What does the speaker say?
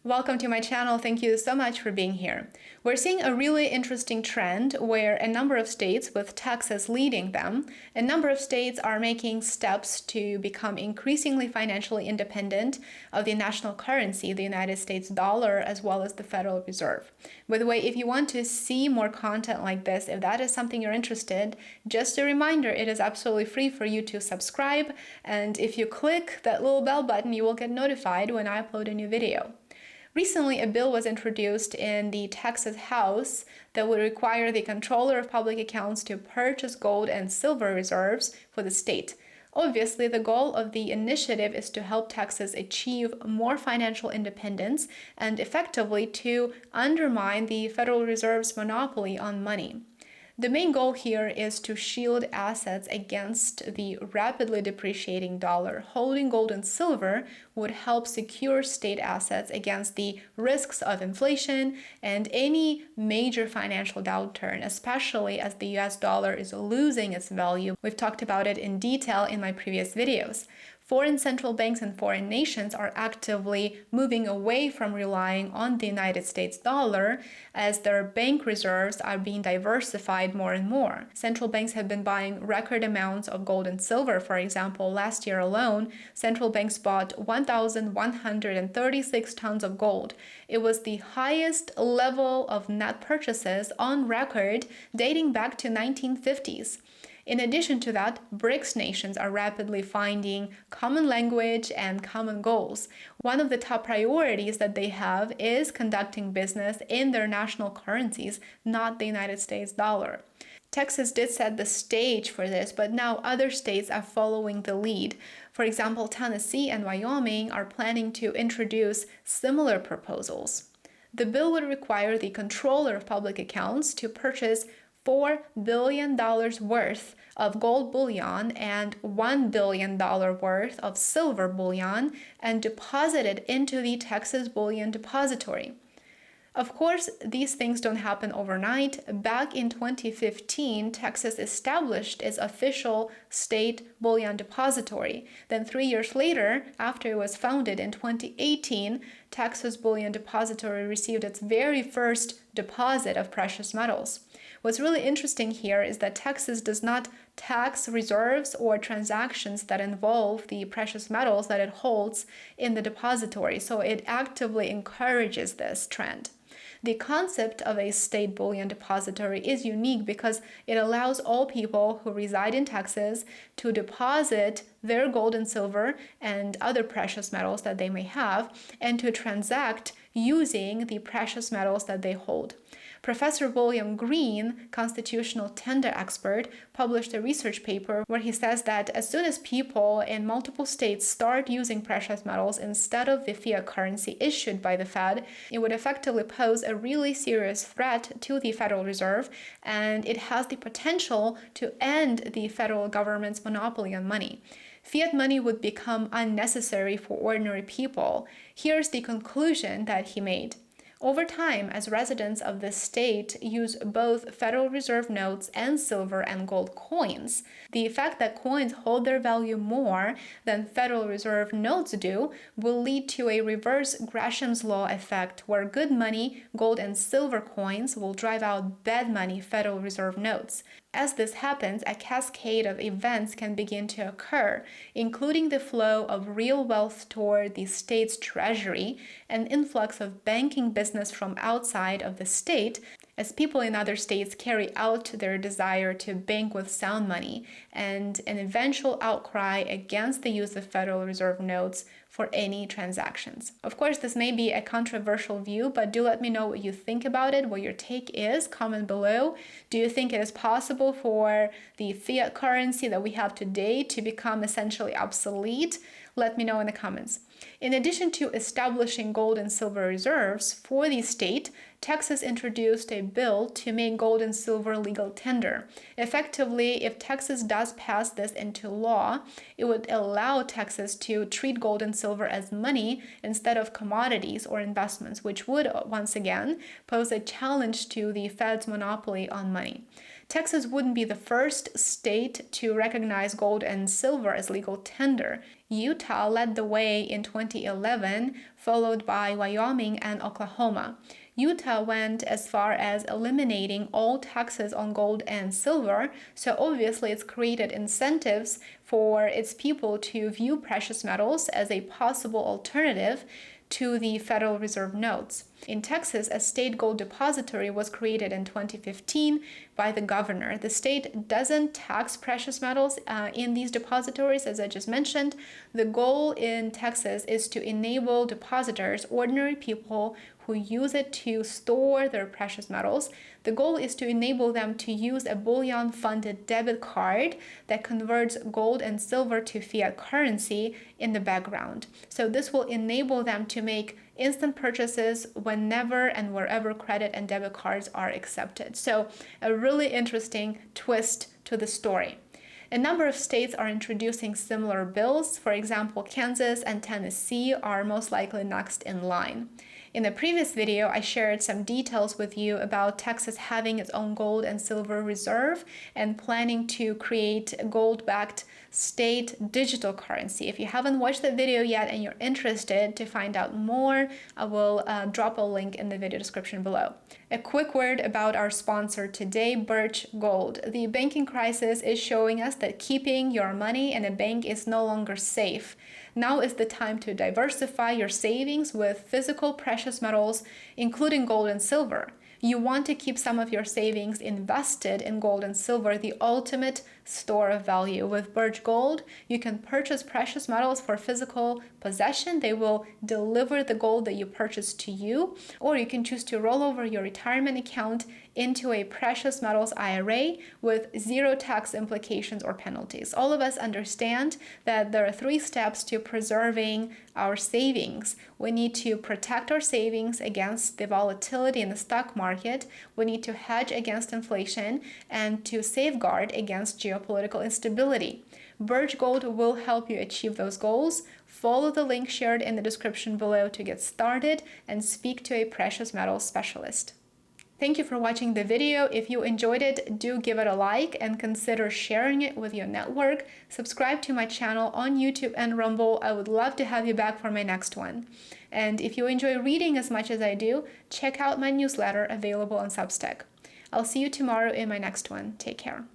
Welcome to my channel. Thank you so much for being here. We're seeing a really interesting trend where a number of states, with Texas leading them, a number of states are making steps to become increasingly financially independent of the national currency, the United States dollar, as well as the Federal Reserve. By the way, if you want to see more content like this, if that is something you're interested, just a reminder, it is absolutely free for you to subscribe. And if you click that little bell button, you will get notified when I upload a new video. Recently, a bill was introduced in the Texas House that would require the Comptroller of Public Accounts to purchase gold and silver reserves for the state. Obviously, the goal of the initiative is to help Texas achieve more financial independence and effectively to undermine the Federal Reserve's monopoly on money. The main goal here is to shield assets against the rapidly depreciating dollar. Holding gold and silver would help secure state assets against the risks of inflation and any major financial downturn, especially as the US dollar is losing its value. We've talked about it in detail in my previous videos. Foreign central banks and foreign nations are actively moving away from relying on the United States dollar as their bank reserves are being diversified more and more. Central banks have been buying record amounts of gold and silver. For example, last year alone, central banks bought 1,136 tons of gold. It was the highest level of net purchases on record dating back to 1950s. In addition to that, BRICS nations are rapidly finding common language and common goals. One of the top priorities that they have is conducting business in their national currencies, not the United States dollar. Texas did set the stage for this, but now other states are following the lead. For example, Tennessee and Wyoming are planning to introduce similar proposals. The bill would require the Comptroller of Public Accounts to purchase $4 billion worth of gold bullion and $1 billion worth of silver bullion and deposit it into the Texas Bullion Depository. Of course, these things don't happen overnight. Back in 2015, Texas established its official state bullion depository. Then 3 years later, after it was founded in 2018, Texas Bullion Depository received its very first deposit of precious metals. What's really interesting here is that Texas does not tax reserves or transactions that involve the precious metals that it holds in the depository, so it actively encourages this trend. The concept of a state bullion depository is unique because it allows all people who reside in Texas to deposit their gold and silver and other precious metals that they may have and to transact using the precious metals that they hold. Professor William Green, constitutional tender expert, published a research paper where he says that as soon as people in multiple states start using precious metals instead of the fiat currency issued by the Fed, it would effectively pose a really serious threat to the Federal Reserve, and it has the potential to end the federal government's monopoly on money. Fiat money would become unnecessary for ordinary people. Here's the conclusion that he made. Over time, as residents of the state use both Federal Reserve notes and silver and gold coins, the fact that coins hold their value more than Federal Reserve notes do will lead to a reverse Gresham's law effect where good money, gold and silver coins will drive out bad money, Federal Reserve notes. As this happens, a cascade of events can begin to occur, including the flow of real wealth toward the state's treasury, an influx of banking business from outside of the state, as people in other states carry out their desire to bank with sound money, and an eventual outcry against the use of Federal Reserve notes for any transactions. Of course, this may be a controversial view, but do let me know what you think about it, what your take is. Comment below. Do you think it is possible for the fiat currency that we have today to become essentially obsolete? Let me know in the comments. In addition to establishing gold and silver reserves for the state, Texas introduced a bill to make gold and silver legal tender. Effectively, if Texas does pass this into law, it would allow Texas to treat gold and silver as money instead of commodities or investments, which would once again pose a challenge to the Fed's monopoly on money. Texas wouldn't be the first state to recognize gold and silver as legal tender. Utah led the way in 2011, followed by Wyoming and Oklahoma. Utah went as far as eliminating all taxes on gold and silver, so obviously it's created incentives for its people to view precious metals as a possible alternative to the Federal Reserve notes. In Texas, a state gold depository was created in 2015 by the governor. The state doesn't tax precious metals in these depositories, as I just mentioned. The goal in Texas is to enable depositors, ordinary people who use it to store their precious metals. The goal is to enable them to use a bullion-funded debit card that converts gold and silver to fiat currency in the background. So this will enable them to make instant purchases whenever and wherever credit and debit cards are accepted. So a really interesting twist to the story. A number of states are introducing similar bills. For example, Kansas and Tennessee are most likely next in line. In the previous video, I shared some details with you about Texas having its own gold and silver reserve and planning to create a gold-backed state digital currency. If you haven't watched that video yet and you're interested to find out more, I will drop a link in the video description below. A quick word about our sponsor today, Birch Gold. The banking crisis is showing us that keeping your money in a bank is no longer safe. Now is the time to diversify your savings with physical precious metals, including gold and silver. You want to keep some of your savings invested in gold and silver, the ultimate store of value. With Birch Gold, you can purchase precious metals for physical possession. They will deliver the gold that you purchased to you, or you can choose to roll over your retirement account into a precious metals IRA with zero tax implications or penalties. All of us understand that there are 3 steps to preserving our savings. We need to protect our savings against the volatility in the stock market. We need to hedge against inflation and to safeguard against geopolitical instability. Birch Gold will help you achieve those goals. Follow the link shared in the description below to get started and speak to a precious metals specialist. Thank you for watching the video. If you enjoyed it, do give it a like and consider sharing it with your network. Subscribe to my channel on YouTube and Rumble. I would love to have you back for my next one. And if you enjoy reading as much as I do, check out my newsletter available on Substack. I'll see you tomorrow in my next one. Take care.